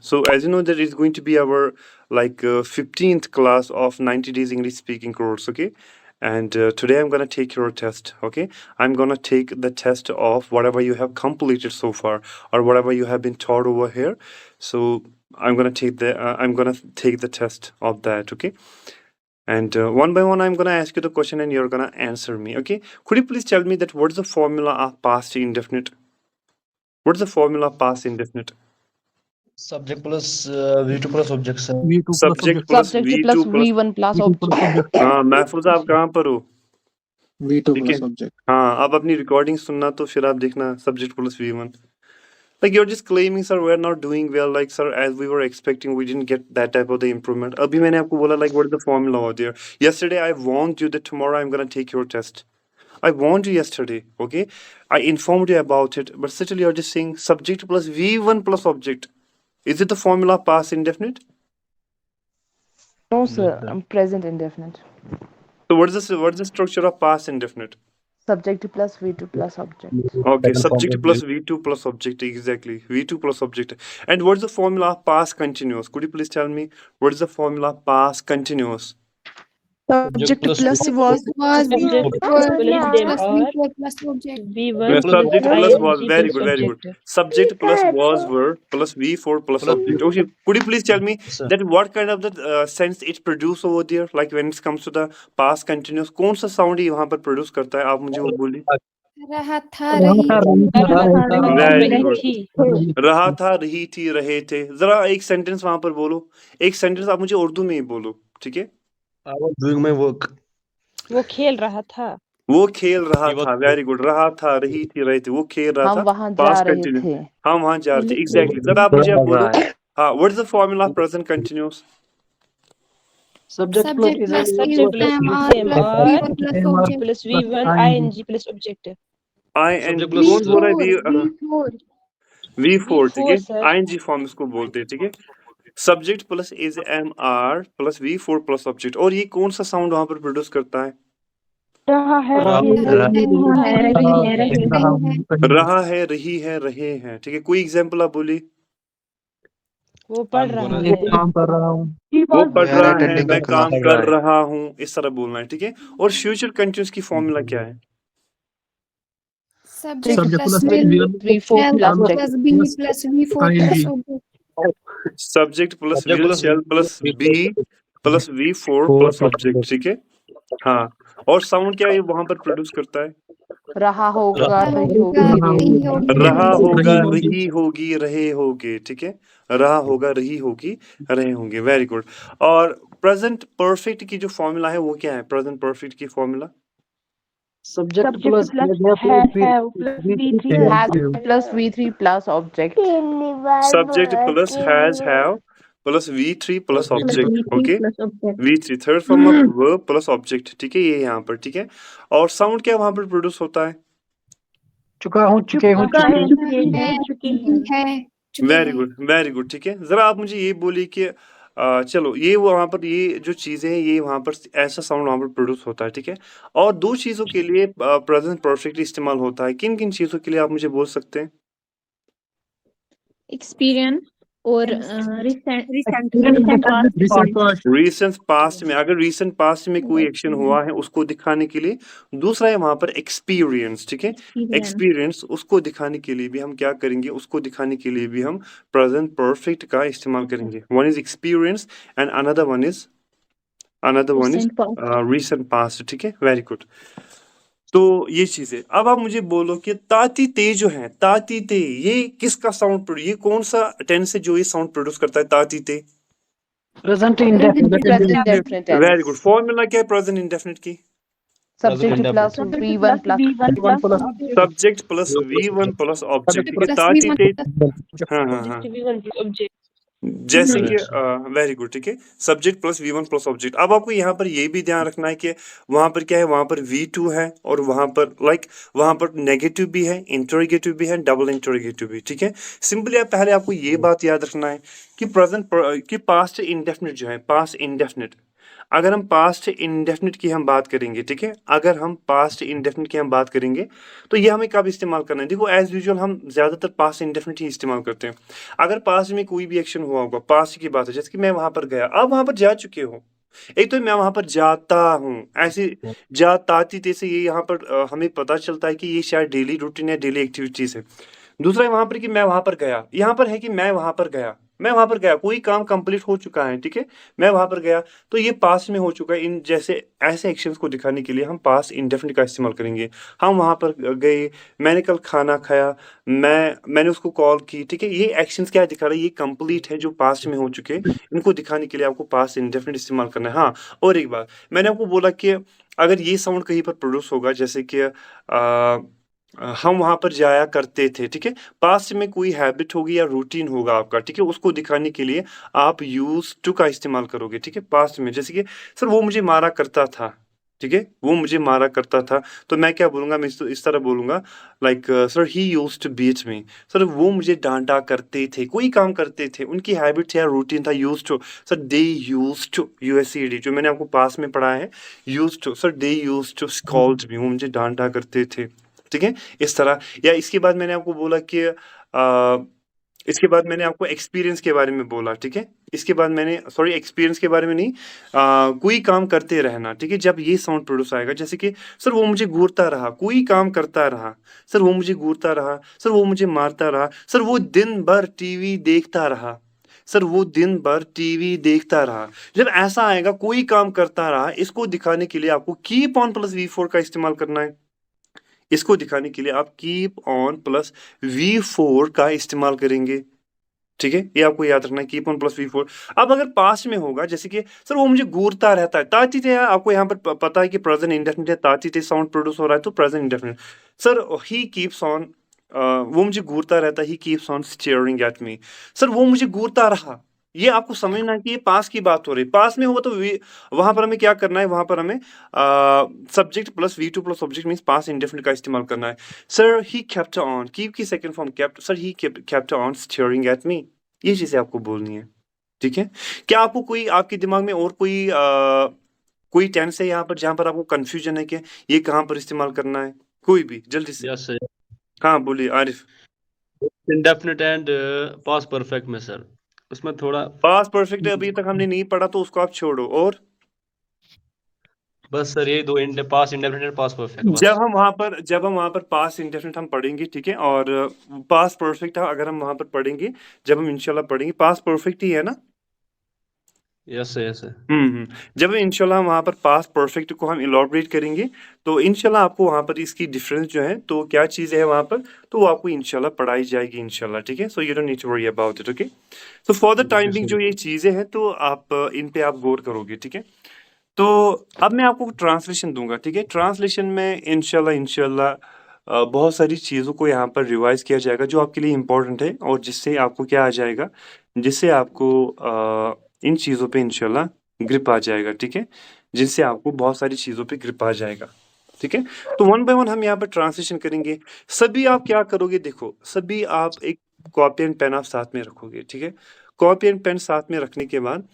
So as you know that it's going to be our 15th class of 90 days English speaking course, okay? And today I'm going to take your test, okay? I'm going to take the test of whatever you have completed so far or whatever you have been taught over here. So I'm going to take the test of that, okay? And one by one I'm going to ask you the question and you're going to answer me, okay? Could you please tell me that what is the formula of past indefinite? What is the formula of past indefinite? Subject plus V2 plus object, sir. V2 plus subject object. Plus Subject V2 plus plus V1 plus V2 plus object. object. हाँ महफूज आप कहाँ पर हो V2 ठीक है plus object. हाँ अब अपनी रिकॉर्डिंग सुनना तो फिर आप देखना subject plus V1 like you're just claiming sir we're not doing well like sir as we were expecting we didn't get that type of the improvement अभी मैंने आपको बोला like what is the formula out there yesterday I warned you that tomorrow I'm gonna take your test I warned you yesterday okay I informed you about it but still you're just saying subject plus V1 plus object is it the formula past indefinite No, No, sir. sir. I'm present indefinite. so what is the structure of past indefinite Subject plus V2 plus object. Okay, subject plus V2 plus object, exactly. V2 plus object. And what's the formula of past continuous? Could you please tell me what is the formula of past continuous? Subject plus was Subject plus plus them V4 plus object. V1 plus Subject plus plus object. was, ing very plus good, very good. object. Subject plus was were plus V4 plus Plus- object. Okay, could you please tell me Sir. that what kind of the sense it produce over there? Like when it comes to the past continuous, कौन सा sound ये वहाँ पर produce करता है? आप मुझे वो बोलिए. रहा था रही Very रही good. थी रहा था रही थी रहे थे जरा एक सेंटेंस वहां पर बोलो एक सेंटेंस आप मुझे उर्दू में ही बोलो ठीक है I was doing my work. वो खेल रहा था वो खेल रहा He was- था वेरी गुड रहा था रही थी रहे थे वो खेल रहा हम था वहां जा पास्ट रहे कंटिन्यू थे. हम वहां जा रहे थे एग्जैक्टली जरा आप मुझे बोलो हाँ what is the formula present continuous subject plus M M plus R V1 plus object. plus V1 ing plus object I N Subject plus कौन बोल रहा है V4 V4 ठीक है sir. आईएनजी फॉर्म इसको बोलते हैं ठीक है subject plus is am are plus V4 plus object और ये कौन सा साउंड वहां पर प्रोड्यूस करता है रहा है रहा है रही है रहे हैं ठीक है कोई एग्जांपल आप बोलिए वो पढ़ I'm रहा gonna- है काम कर रहा हूँ. वो पढ़ We are रहा है attending मैं the class. काम कर रहा हूँ इस तरह बोलना है ठीक है और फ्यूचर कंटिन्यूस की फॉर्मूला क्या है subject Subject plus plus will V4 plus shall object. plus B plus V4 plus object. Subject plus Subject will plus shall plus be plus V4 plus object ठीक है हाँ और साउंड क्या है वहां पर प्रोड्यूस करता है रहा होगा रही होगा, होगी रही होगी, रहा रही होगा होगी। रही होगी रहे होगे ठीक है रहा होगा रही होगी रहे होंगे वेरी गुड और प्रेजेंट परफेक्ट की जो फॉर्मूला है वो क्या है प्रेजेंट परफेक्ट की formula subject plus have plus V3 has plus V3 plus object. Subject plus has have plus V3 plus object okay V3 third form of verb plus object ठीक है ये यहाँ पर ठीक है और साउंड क्या वहां पर प्रोड्यूस होता है चुका हूँ चुके हूँ है वेरी गुड ठीक है जरा आप मुझे ये बोलिए कि चलो ये वहां पर ये जो चीजें हैं ये वहां पर ऐसा साउंड वहां पर प्रोड्यूस होता है ठीक है और दो चीजों के लिए प्रेजेंट परफेक्ट इस्तेमाल होता है किन किन चीजों के लिए आप मुझे बोल सकते हैं एक्सपीरियंस और रिसेंट पास्ट. रीसेंट पास्ट में अगर रीसेंट पास्ट में कोई एक्शन हुआ है उसको दिखाने के लिए दूसरा है वहां पर एक्सपीरियंस ठीक है एक्सपीरियंस उसको दिखाने के लिए भी हम क्या करेंगे उसको दिखाने के लिए भी हम प्रेजेंट परफेक्ट का इस्तेमाल करेंगे one is experience and another one is recent past ठीक है वेरी गुड तो ये चीजें अब आप मुझे बोलो कि ताती ते जो है ताती ते ये किसका साउंड ये कौन सा टेंस है जो ये साउंड प्रोड्यूस करता है ताती ते present Present indefinite tense. Very good formula क्या है प्रेजेंट इंडेफिनिट की Subject plus V1 plus subject plus V1 plus object plus ताती V1 ते plus हाँ हाँ हाँ V1 plus object जैसे कि वेरी गुड ठीक है subject plus V1 plus object अब आपको यहाँ पर ये भी ध्यान रखना है कि वहां पर क्या है वहां पर V2 है और वहां पर वहां पर नेगेटिव भी है इंटरोगेटिव भी है डबल इंटरोगेटिव भी ठीक है सिंपली आप पहले आपको ये बात याद रखना है कि प्रेजेंट कि पास्ट इंडेफिनिट जो है पास्ट इंडेफिनिट अगर हम पास्ट इंडेफिनिट की हम बात करेंगे, ठीक है, अगर हम पास्ट इंडेफिनिट की हम बात करेंगे तो ये हमें कब इस्तेमाल करना है? देखो एज यूजुअल हम ज़्यादातर पास्ट इंडेफिनिट ही इस्तेमाल करते हैं। अगर पास्ट में कोई भी एक्शन हुआ होगा, पास्ट की बात है, जैसे कि मैं वहां पर गया, आप वहां पर जा चुके हो। एक तो मैं वहां पर जाता हूँ, ऐसे जाताती थे से ये यहाँ पर हमें पता चलता है कि ये शायद डेली रूटीन है, डेली एक्टिविटीज है। दूसरा है वहां पर कि मैं वहां पर गया, यहाँ पर है कि मैं वहां पर गया, मैं वहां पर गया, कोई काम कंप्लीट हो चुका है, ठीक है, मैं वहां पर गया, तो ये पास्ट में हो चुका है। इन जैसे ऐसे एक्शंस को दिखाने के लिए हम पास्ट इंडेफिनिट का इस्तेमाल करेंगे। हम वहां पर गए, मैंने कल खाना खाया, मैंने उसको कॉल की, ठीक है, ये एक्शंस क्या दिखा रहा है? ये कंप्लीट है जो पास्ट में हो चुके हैं। इनको दिखाने के लिए आपको पास्ट इंडेफिनिट इस्तेमाल करना है। हाँ, और एक बात मैंने आपको बोला कि अगर ये साउंड कहीं पर प्रोड्यूस होगा, जैसे कि हम वहां पर जाया करते थे, ठीक है, पास्ट में कोई हैबिट होगी या रूटीन होगा आपका, ठीक है, उसको दिखाने के लिए आप यूज टू का इस्तेमाल करोगे, ठीक है, पास्ट में। जैसे कि सर वो मुझे मारा करता था, ठीक है, वो मुझे मारा करता था, तो मैं क्या बोलूंगा? मैं इस तरह बोलूंगा like sir he used to beat me. Sir वो मुझे डांटा करते थे, कोई काम करते थे, उनकी हैबिट या रूटीन था used to. Sir they used to, यूएससीडी जो मैंने आपको पास में पढ़ा है, used to, sir they used to scold me, वो मुझे डांटा करते थे, ठीक है, इस तरह। या इसके बाद मैंने आपको बोला कि इसके बाद मैंने आपको एक्सपीरियंस के बारे में बोला, ठीक है, इसके बाद मैंने सॉरी एक्सपीरियंस के बारे में नहीं, कोई काम करते रहना, ठीक है, जब ये साउंड प्रोड्यूस आएगा, जैसे कि सर वो मुझे घूरता रहा, कोई काम करता रहा, सर वो मुझे घूरता रहा, सर वो मुझे मारता रहा, सर वो दिन भर टीवी देखता रहा, सर वो दिन भर टीवी देखता रहा। जब ऐसा आएगा कोई काम करता रहा, इसको दिखाने के लिए आपको कीप ऑन प्लस V4 का इस्तेमाल करना है। इसको दिखाने के लिए आप कीप ऑन प्लस V4 का इस्तेमाल करेंगे, ठीक है, ये आपको याद रखना है, कीप ऑन प्लस V4। अब अगर पास्ट में होगा, जैसे कि सर वो मुझे घूरता रहता है, ताती थे, आपको यहाँ पर पता है कि प्रेजेंट इंडेफिनिट है, ताती थे साउंड प्रोड्यूस हो रहा है तो present indefinite. Sir he keeps on, वो मुझे घूरता रहता है, he keeps on staring at me. Sir वो मुझे घूरता रहा, ये आपको समझना है कि ये पास की बात हो रही है। पास में हुआ तो वहां पर हमें क्या करना है? वहां पर हमें subject plus V2 plus object means past indefinite का इस्तेमाल करना है। Sir he kept on, keep की second form kept, sir he kept on staring at me. ये चीजें आपको बोलनी है, ठीक है। क्या आपको कोई आपके दिमाग में और कोई टेंस है यहाँ पर जहां पर आपको कंफ्यूजन है कि ये कहाँ पर इस्तेमाल करना है? कोई भी जल्दी से। यस सर, हाँ बोलिए Arif. Indefinite and past perfect में सर, उसमें थोड़ा पास्ट परफेक्ट अभी तक हमने नहीं पढ़ा तो उसको आप छोड़ो। और बस सर ये दो past indefinite and past perfect बस। जब हम वहां पर पास्ट इंडेफिनिट हम पढ़ेंगे, ठीक है, और पास्ट परफेक्ट अगर हम वहां पर पढ़ेंगे, जब हम इंशाल्लाह पढ़ेंगे, पास्ट परफेक्ट ही है ना? Yes sir, yes sir. जब इंशाल्लाह हम वहाँ पर पास्ट परफेक्ट को हम इलॉबरेट करेंगे तो इंशाल्लाह आपको वहाँ पर इसकी डिफरेंस जो है तो क्या चीज़ है वहाँ पर, तो वो आपको इंशाल्लाह पढ़ाई जाएगी इंशाल्लाह, ठीक है। So you don't need to worry about it, okay. So for the time being जो ये चीज़ें हैं तो आप इन पे आप गौर करोगे, ठीक है। तो अब मैं आपको ट्रांसलेशन दूंगा, ठीक है। ट्रांसलेशन में इंशाल्लाह बहुत सारी चीज़ों को यहाँ पर रिवाइज किया जाएगा जो आपके लिए इम्पोर्टेंट है और जिससे आपको क्या आ जाएगा, जिससे आपको इन चीज़ों पे इंशाल्लाह ग्रिप आ जाएगा, ठीक है, जिनसे आपको बहुत सारी चीज़ों पे ग्रिप आ जाएगा, ठीक है। तो वन बाय वन हम यहाँ पर ट्रांसलेशन करेंगे। सभी आप क्या करोगे? देखो सभी आप एक कॉपी एंड पेन आप साथ में रखोगे, ठीक है। कॉपी एंड पेन साथ में रखने के बाद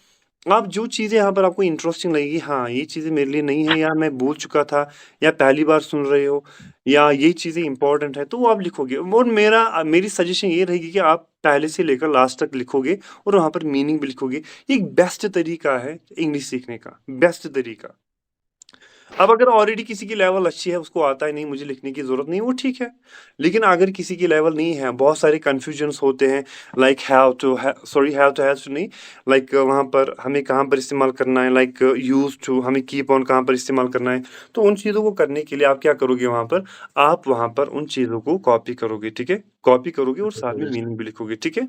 आप जो चीज़ें यहाँ पर आपको इंटरेस्टिंग लगेगी, हाँ ये चीज़ें मेरे लिए नहीं है या मैं भूल चुका था या पहली बार सुन रहे हो या ये चीज़ें इंपॉर्टेंट है तो वो आप लिखोगे। और मेरी सजेशन ये रहेगी कि आप पहले से लेकर लास्ट तक लिखोगे और वहाँ पर मीनिंग भी लिखोगे। ये एक बेस्ट तरीका है इंग्लिश सीखने का, बेस्ट तरीका। अब अगर ऑलरेडी किसी की लेवल अच्छी है, उसको आता है, नहीं मुझे लिखने की जरूरत नहीं, वो ठीक है। लेकिन अगर किसी की लेवल नहीं है, बहुत सारे कंफ्यूजन्स होते हैं, like have to have to नहीं, लाइक वहाँ पर हमें कहाँ पर इस्तेमाल करना है, लाइक यूज टू हमें कीप ऑन कहाँ पर इस्तेमाल करना है, तो उन चीज़ों को करने के लिए आप क्या करोगे? आप वहाँ पर उन चीज़ों को कॉपी करोगे, ठीक है, कॉपी करोगे और साथ में मीनिंग भी लिखोगे, ठीक है।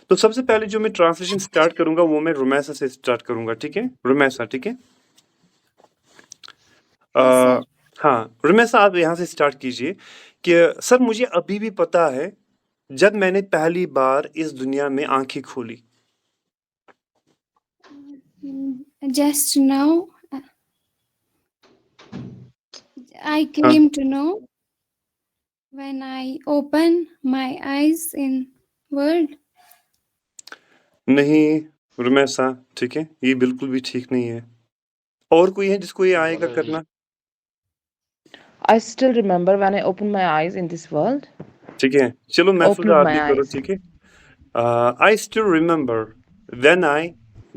तो सबसे पहले जो मैं ट्रांसलेशन स्टार्ट करूंगा वो मैं रुमैसा से स्टार्ट करूंगा, ठीक है, रुमैसा, ठीक है। हाँ रुमैसा आप यहाँ से स्टार्ट कीजिए कि सर मुझे अभी भी पता है जब मैंने पहली बार इस दुनिया में आंखें खोली। Just now, I came to know when I open my eyes in world. नहीं रुमैसा, ठीक है, ये बिल्कुल भी ठीक नहीं है। और कोई है जिसको ये आएगा बोलो जी। करना? I still remember when I opened my eyes in this world. ठीक है, चलो महफिल Opened आप my भी करो, eyes. ठीक है। I still remember when I,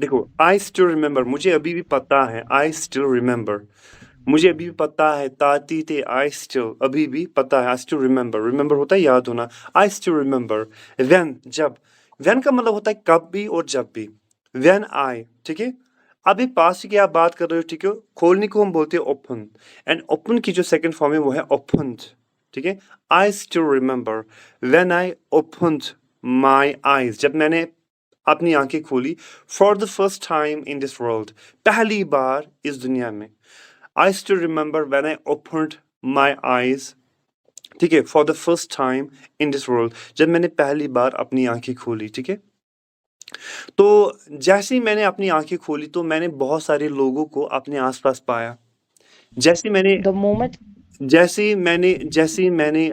देखो आई स्टिल रिमेंबर, मुझे अभी भी पता है, आई स्टिल रिमेंबर, मुझे अभी भी पता है, ताती थे, आई स्टिल, अभी भी पता है, आई स्टिल रिमेंबर, रिमेंबर होता है याद होना, आई स्टिल रिमेंबर, व्हेन, जब, व्हेन का मतलब होता है कब भी और जब भी, व्हेन आई, ठीक है। अभी पास्ट की आप बात कर रहे हो, ठीक है, खोलने को हम बोलते हैं ओपन, एंड ओपन की जो सेकंड फॉर्म है वो है ओपन्ड, ठीक है। I still remember when I opened my eyes, जब मैंने अपनी आंखें खोली, for the first time in this world, पहली बार इस दुनिया में। I still remember when I opened my eyes, ठीक है, for the first time in this world, जब मैंने पहली बार अपनी आंखें खोली, ठीक है। तो जैसे ही मैंने अपनी आंखें खोली तो मैंने बहुत सारे लोगों को अपने आसपास पाया। जैसे ही मैंने The moment जैसे ही मैंने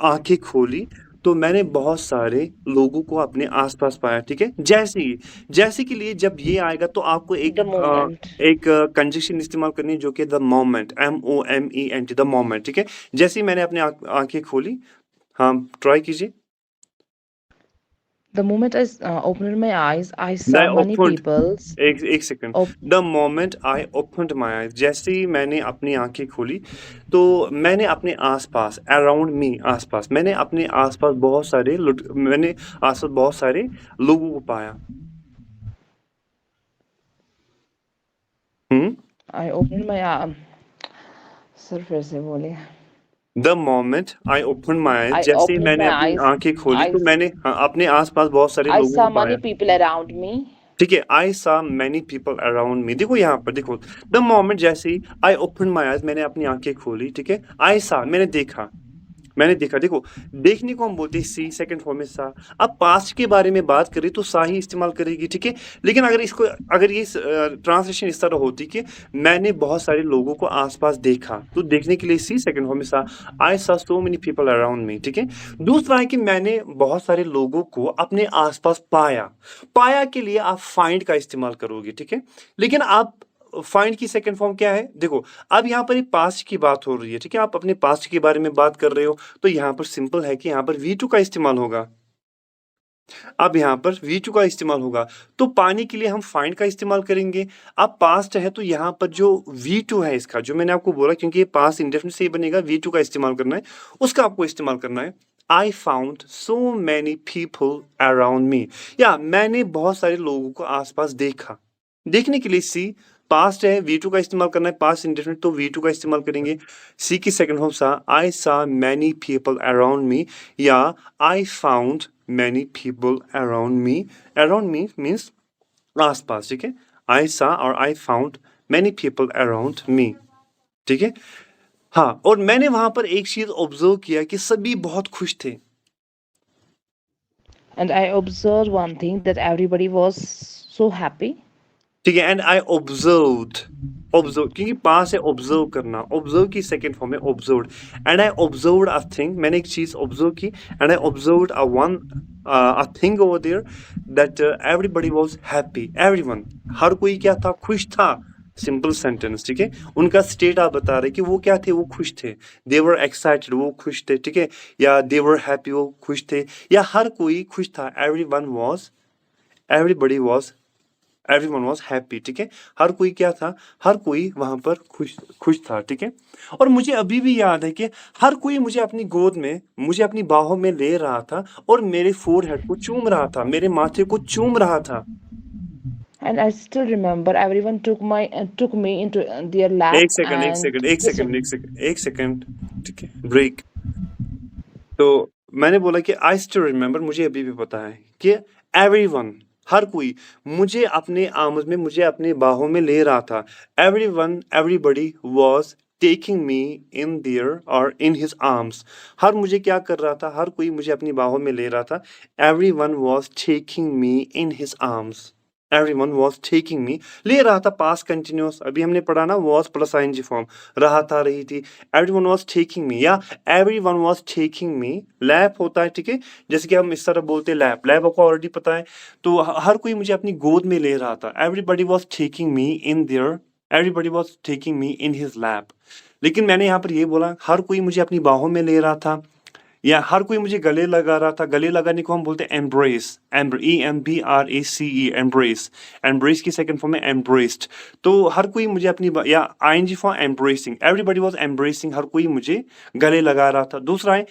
आंखें खोली तो मैंने बहुत सारे लोगों को अपने आसपास पाया, ठीक है। जैसे के लिए जब ये आएगा तो आपको the moment. एक कंजक्शन इस्तेमाल करनी है जो कि the moment, MOMENT, the moment, ठीक है। जैसे ही मैंने अपनी आंखें खोली, हाँ ट्राई कीजिए। The moment I opened my eyes, I I saw many opened, people's. एक second, Op- the moment I opened my eyes, जैसे ही मैंने अपनी आंखें खोली तो मैंने अपने आसपास, अराउंड मी, आसपास, मैंने अपने आसपास बहुत सारे मैंने आसपास बहुत सारे लोगों को पाया। I opened my सर फिर से बोलिए. The moment I open my eyes, I जैसे ही opened मैंने my अपनी eyes. आंखें खोली तो मैंने अपने आसपास बहुत सारे I लोगों saw को पाया, many people around me. ठीक है। आई सा मैनी पीपल अराउंड मी, देखो यहाँ पर देखो, द मोमेंट जैसे ही आई ओपन माई आईज, मैंने अपनी आंखें खोली, ठीक है। आई सा, मैंने देखा, देखो, देखने को हम बोलते हैं सी, सेकंड फॉर्म में सा। अब पास्ट के बारे में बात करें तो सा ही इस्तेमाल करेगी, ठीक है। लेकिन अगर ये ट्रांसलेशन इस तरह होती कि मैंने बहुत सारे लोगों को आसपास देखा, तो देखने के लिए सी, सेकंड फॉर्म में सा। आई सा so many people around me, ठीक है। दूसरा है कि मैंने बहुत सारे लोगों को अपने आसपास पाया के लिए आप फाइंड का इस्तेमाल करोगे, ठीक है। लेकिन आप फाइंड की सेकंड फॉर्म क्या है, देखो अब यहाँ पर पास्ट की बात हो रही है, ठीक है। आप अपने पास्ट के बारे में बात कर रहे हो तो यहाँ पर सिंपल है कि यहाँ पर V2 का इस्तेमाल होगा। अब यहाँ पर V2 का इस्तेमाल होगा तो पाने के लिए हम फाइंड का इस्तेमाल करेंगे। अब पास्ट है तो यहाँ पर जो V2 है इसका, जो मैंने आपको बोला, क्योंकि ये पास्ट इंडेफिनिट से ही बनेगा, V2 का इस्तेमाल करना है, उसका आपको इस्तेमाल करना है। I found so many people around me, या मैंने बहुत सारे लोगों को आसपास देखा। देखने के लिए सी, पास्ट है, V2 का इस्तेमाल करना है, पास्ट इंडेफिनिट तो V2 का इस्तेमाल करेंगे। सी की सेकंड फॉर्म सा, आई सा मैनी पीपल अराउंड मी, या I found many people around me. Around me means आसपास, ठीक है। आई सा और I found many people around me, ठीक है। हाँ, और मैंने वहां पर एक चीज ऑब्जर्व किया कि सभी बहुत खुश थे। And I observed one thing, that everybody was so happy. ठीक है। एंड आई ऑब्जर्व्ड, क्योंकि पास है ऑब्जर्व करना, ऑब्जर्व की सेकंड फॉर्म है observed. And I observed a thing, मैंने एक चीज ऑब्जर्व की, and I observed a thing over there that everybody was happy, everyone, हर कोई क्या था, खुश था। सिंपल सेंटेंस, ठीक है। उनका स्टेट आप बता रहे कि वो क्या थे, वो खुश थे, दे वर एक्साइटेड, वो खुश थे, ठीक है। या दे वर हैप्पी, वो खुश थे, या हर कोई खुश था, एवरीबॉडी वाज हैप्पी, ठीक है। हर कोई क्या था, हर कोई वहां पर खुश था, ठीक है। और मुझे अभी भी याद है कि हर कोई मुझे अपनी गोद में, मुझे अपनी बाहों में ले रहा था और मेरे फोरहेड को चूम रहा था, मेरे माथे को चूम रहा था। And I still remember everyone took me into their lap. एक सेकंड, ठीक है, ब्रेक। तो मैंने बोला कि आई स्टिल रिमेंबर, मुझे अभी भी पता है कि एवरीवन, हर कोई मुझे अपने आर्म्स में, मुझे अपने बाहों में ले रहा था। Everybody was taking me in their और इन हिज आर्म्स, हर मुझे क्या कर रहा था, हर कोई मुझे अपनी बाहों में ले रहा था। Everyone was taking me in his arms, everyone was taking me, ले रहा था, पास्ट कंटिन्यूअस, अभी हमने पढ़ा ना, वाज प्लस आईएनजी फॉर्म, रहा था, रही थी। एवरीवन वाज टेकिंग मी, या everyone was taking me, lap होता है, ठीक है। जैसे कि हम इस तरह बोलते हैं लैप आपको ऑलरेडी पता है। तो हर कोई मुझे अपनी गोद में ले रहा था। Everybody was taking me in their everybody was taking me in his lap. लेकिन मैंने यहाँ पर ये बोला हर कोई मुझे अपनी बाहों में ले रहा था या हर कोई मुझे गले लगा रहा था। गले लगाने को हम बोलते हैं एम्ब्रेस, EMBRACE, एम्ब्रेस। एम्ब्रेस की सेकंड फॉर्म है एम्ब्रेस्ड। तो हर कोई मुझे अपनी या ING for embracing, everybody was embracing, हर कोई मुझे गले लगा रहा था। दूसरा है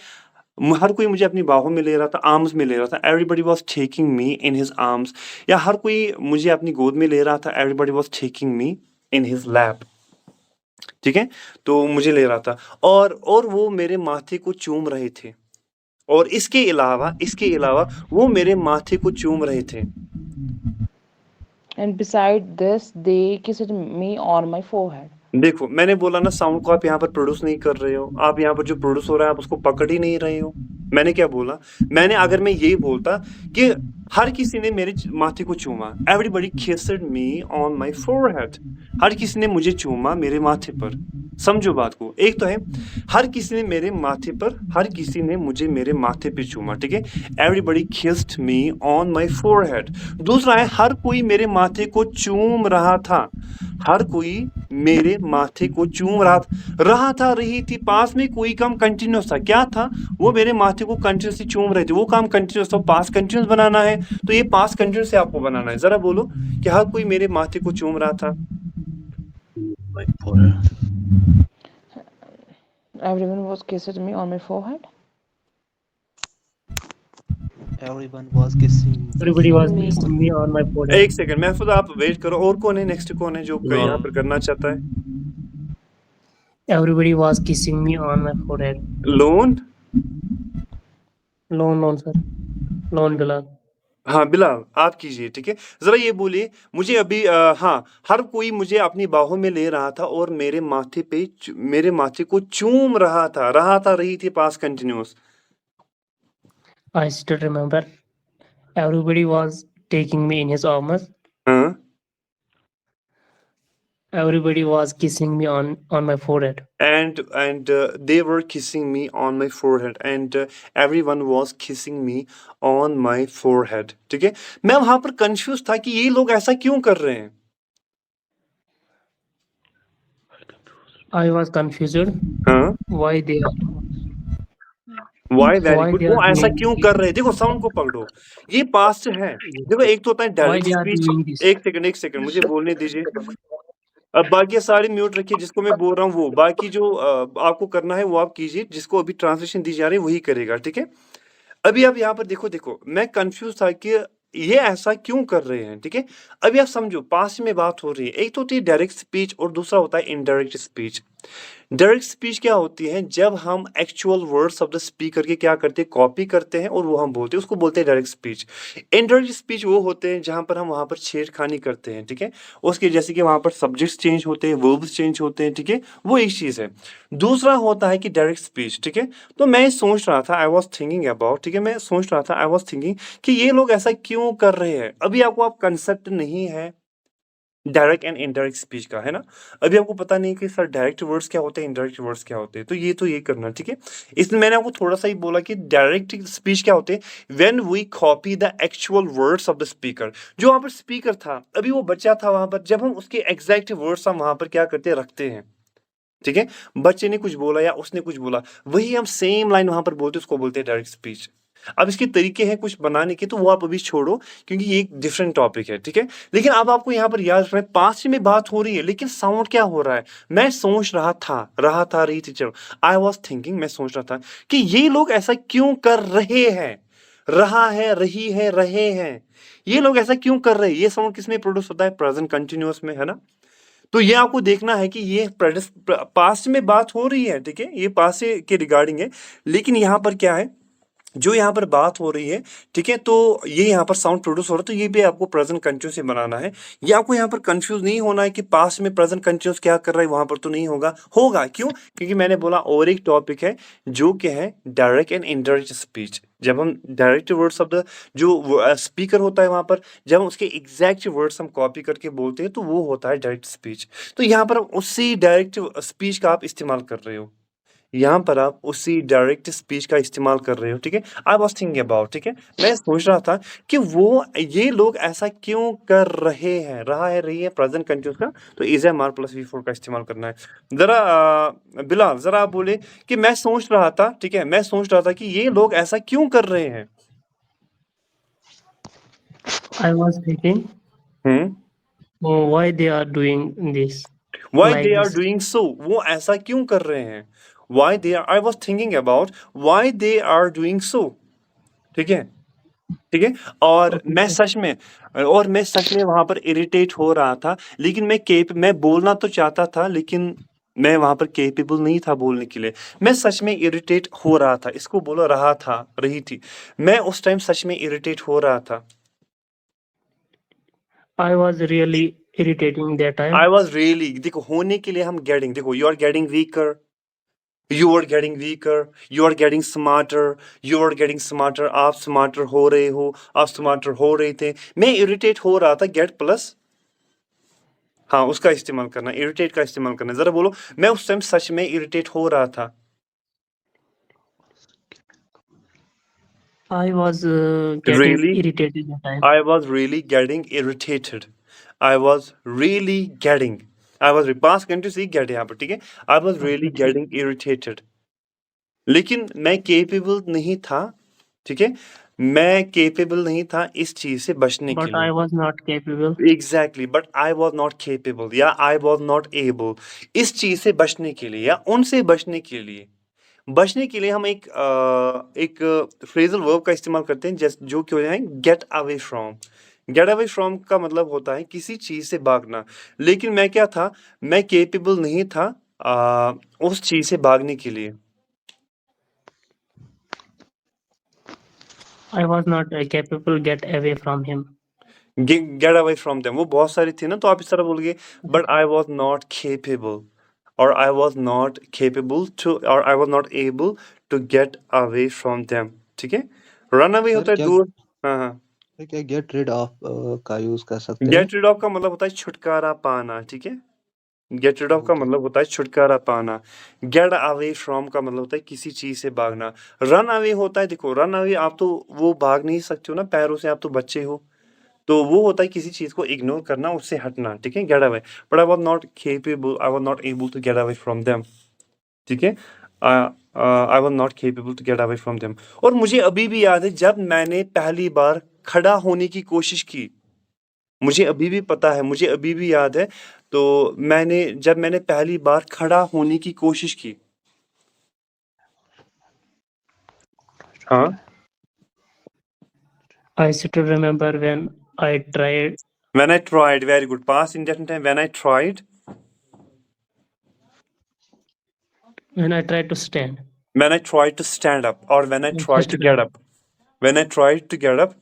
हर कोई मुझे अपनी बाहों में ले रहा था, आर्म्स में ले रहा था, everybody was taking me in his arms. या हर कोई मुझे अपनी गोद में ले रहा था, everybody was taking me in his lap. ठीक है, तो मुझे ले रहा था और वो मेरे माथे को चूम रहे थे और इसके अलावा वो मेरे माथे को चूम रहे थे। And beside this, they kissed me on my forehead. देखो मैंने बोला ना साउंड को आप यहाँ पर प्रोड्यूस नहीं कर रहे हो, आप यहाँ पर जो प्रोड्यूस हो रहा है आप उसको पकड़ ही नहीं रहे हो। मैंने क्या बोला, मैंने अगर मैं यही बोलता कि हर किसी ने मेरे माथे को चूमा, everybody kissed me on my forehead, हर किसी ने मुझे चूमा मेरे माथे पर। समझो बात को, एक तो है हर किसी ने मेरे माथे पर, हर किसी ने मुझे मेरे माथे पे चूमा, ठीक है, everybody kissed me on my forehead. दूसरा है हर कोई मेरे माथे को चूम रहा था, हर कोई मेरे माथे को चूम रहा था, रही थी, पास में कोई काम कंटिन्यूस था। क्या था, वो मेरे माथे को कंटिन्यूसली चूम रहे थे, वो काम कंटिन्यूस था। पास कंटिन्यूस बनाना है तो ये पास कंटिन्यूस से आपको बनाना है। जरा बोलो कि हर कोई मेरे माथे को चूम रहा था। Everyone was kissed me on my forehead. Everyone was kissing. Everybody was kissing me on my forehead. एक सेकंड महफूज आप वेट करो, और कौन है, नेक्स्ट कौन है जो यहाँ पर करना चाहता है? Everybody was kissing me on my forehead. Loan Sir. Loan Bilal. हाँ बिलाल आप कीजिए, ठीक है। जरा ये बोलिए मुझे अभी हाँ, हर कोई मुझे अपनी बाहों में ले रहा था और मेरे माथे को चूम रहा था, रही थी, पास continuous. I still remember. Everybody was taking me in his arms. हाँ, Everybody was kissing me on my forehead. and they were kissing me on my forehead and everyone was kissing me on my forehead, ठीक है। मैं वहां पर confuse था कि ये लोग ऐसा क्यों कर रहे हैं। I was confused. हाँ, Why they why very good, they वो are ऐसा doing क्यों this? कर रहे हैं। देखो साउंड को पकड़ो, ये पास्ट है। देखो एक तो होता है Why direct they are doing speech. this? एक सेकंड मुझे बोलने दीजिए। अब बाकी सारे म्यूट रखिए, जिसको मैं बोल रहा हूँ वो, बाकी जो आपको करना है वो आप कीजिए, जिसको अभी ट्रांसलेशन दी जा रही है वही करेगा, ठीक है। अभी आप यहाँ पर देखो मैं कंफ्यूज था कि ये ऐसा क्यों कर रहे हैं, ठीक है। अभी आप समझो, पास्ट में बात हो रही है, एक तो होती है डायरेक्ट स्पीच और दूसरा होता है इनडायरेक्ट स्पीच। डायरेक्ट स्पीच क्या होती है, जब हम actual words of the speaker के क्या करते हैं, कॉपी करते हैं और वो हम बोलते हैं, उसको बोलते हैं डायरेक्ट स्पीच। इनडायरेक्ट स्पीच वो होते हैं जहां पर हम वहां पर छेड़खानी करते हैं, ठीक है, उसके जैसे कि वहां पर सब्जेक्ट्स चेंज होते हैं, वर्ब्स चेंज होते हैं, ठीक है, वो एक चीज है। दूसरा होता है कि डायरेक्ट स्पीच, ठीक है। तो मैं सोच रहा था, आई वॉज थिंकिंग अबाउट, ठीक है, मैं सोच रहा था, आई वॉज थिंकिंग कि ये लोग ऐसा क्यों कर रहे हैं। अभी आपको कंसेप्ट नहीं है डायरेक्ट एंड इनडायरेक्ट स्पीच का, है ना। अभी आपको पता नहीं कि सर डायरेक्ट वर्ड्स क्या होते हैं, इनडायरेक्ट वर्ड्स क्या होते हैं, तो ये करना, ठीक है। इसलिए मैंने आपको थोड़ा सा ही बोला कि डायरेक्ट स्पीच क्या होते हैं, when we copy the actual words of the speaker. जो वहां पर स्पीकर था, अभी वो बच्चा था वहां पर, जब हम उसके एग्जैक्ट वर्ड्स हम वहां पर क्या करते हैं, रखते हैं, ठीक है। बच्चे ने कुछ बोला या उसने कुछ बोला, वही हम सेम लाइन वहां पर बोलते हैं, उसको बोलते हैं डायरेक्ट स्पीच। अब इसके तरीके हैं कुछ बनाने के, तो वो आप अभी छोड़ो क्योंकि ये एक डिफरेंट टॉपिक है, ठीक है। लेकिन अब आपको यहाँ पर याद रखना है, पास्ट में बात हो रही है लेकिन साउंड क्या हो रहा है, मैं सोच रहा था, रही थी, चलो आई वॉज थिंकिंग, मैं सोच रहा था कि ये लोग ऐसा क्यों कर रहे हैं, रहा है, रही है, रहे हैं, ये लोग ऐसा क्यों कर रहे हैं। ये साउंड किसमें प्रोड्यूस होता है, प्रेजेंट कंटिन्यूअस में, है ना। तो ये आपको देखना है कि ये पास्ट में बात हो रही है, ठीक है, ये पास्ट के रिगार्डिंग है, लेकिन यहाँ पर क्या है, जो यहाँ पर बात हो रही है, ठीक है, तो ये यहाँ पर साउंड प्रोड्यूस हो रहा है, तो ये भी आपको प्रेजेंट कंटिन्यूस से बनाना है। ये आपको यहाँ पर कंफ्यूज नहीं होना है कि पास्ट में प्रेजेंट कंटिन्यूस क्या कर रहा है, वहां पर तो नहीं होगा क्यों, क्योंकि मैंने बोला और एक टॉपिक है जो क्या है, डायरेक्ट एंड इनडायरेक्ट स्पीच। जब हम डायरेक्ट वर्ड्स ऑफ द जो स्पीकर होता है वहां पर, जब हम उसके एग्जैक्ट वर्ड्स हम कॉपी करके बोलते हैं, तो वो होता है डायरेक्ट स्पीच। तो यहाँ पर उसी डायरेक्ट स्पीच का आप इस्तेमाल कर रहे हो, यहाँ पर आप उसी डायरेक्ट स्पीच का इस्तेमाल कर रहे हो, ठीक है। आई वॉज थिंकिंग अबाउट, ठीक है, मैं सोच रहा था कि ये लोग ऐसा क्यों कर रहे हैं, रहा है, रही है, प्रेजेंट कंटिन्यूस का, तो is am are plus V4 का इस्तेमाल करना है। जरा बिलाल जरा आप बोले कि मैं सोच रहा था, ठीक है, मैं सोच रहा था कि ये लोग ऐसा क्यों कर रहे हैं। I was thinking why they are doing this Why like they are this. doing so, वो ऐसा क्यों कर रहे हैं। Why they are, I was thinking about why they are doing so, ठीक है, ठीक है। और Okay, मैं sir. सच में वहां पर इरिटेट हो रहा था, लेकिन मैं बोलना तो चाहता था, लेकिन मैं वहां पर केपेबल नहीं था बोलने के लिए। मैं सच में इरिटेट हो रहा था, इसको बोलो रहा था, रही थी, मैं उस टाइम सच में इरिटेट हो रहा था। I was really irritating that time. I was really, देखो होने के लिए हम गेटिंग, देखो you are getting weaker, you are getting weaker, you are getting smarter, you are getting smarter, आप स्मार्टर हो रहे हो, आप स्मार्टर हो रहे थे। मैं इरिटेट हो रहा था, गेट प्लस हाँ उसका इस्तेमाल करना, इरिटेट का इस्तेमाल करना। जरा बोलो, मैं उस टाइम सच में इरिटेट हो रहा था। I was getting Really? irritated that time. I was really getting irritated. I was really getting, I was past continuous he get यहाँ पर, ठीक है। I was really Okay. getting irritated. लेकिन मैं केपेबल नहीं था, ठीक है, मैं केपेबल नहीं था इस चीज से बचने के But लिए। I was not capable. Exactly, but I was not capable या आई वॉज नॉट एबल, इस चीज से बचने के लिए या उनसे बचने के लिए। बचने के लिए हम एक फ्रेजल वर्ब का इस्तेमाल करते हैं, जो कि हो जाए gate away from. Gate away from का मतलब होता है किसी चीज से भागना, लेकिन मैं क्या था, मैं केपेबल नहीं था उस चीज से भागने के लिए। I was not capable get away from him. Gate away from them वो बहुत सारी थी ना, तो आप इस तरह बोलोगे, but I was not capable, और I was not capable to, और I was not able to get away from them, ठीक है। रन अवे सर होता है क्या दूर। हाँ हाँ, सर, क्या गेट रिड ऑफ का यूज कर सकते हैं? गेट रिड ऑफ का मतलब होता है छुटकारा पाना, ठीक है। गेट रिड ऑफ का ओके। मतलब होता है छुटकारा पाना। गेट अवे फ्रॉम का मतलब होता है किसी चीज से भागना। रन अवे होता है, देखो रन अवे आप तो वो भाग नहीं सकते हो ना पैरों से, आप तो बच्चे हो, तो वो होता है किसी चीज को इग्नोर करना, उससे हटना, ठीक है, get away. But I was not capable, I was not able to get away from them, ठीक है। I was not capable to get away from them. और मुझे अभी भी याद है जब मैंने पहली बार खड़ा होने की कोशिश की, मुझे अभी भी पता है, मुझे अभी भी याद है, तो जब मैंने पहली बार खड़ा होने की कोशिश की। हाँ, I still remember when I tried when I tried, very good, past indefinite time, when I tried to stand. when I tried to stand up, or when I tried First to get time. up, when I tried to get up,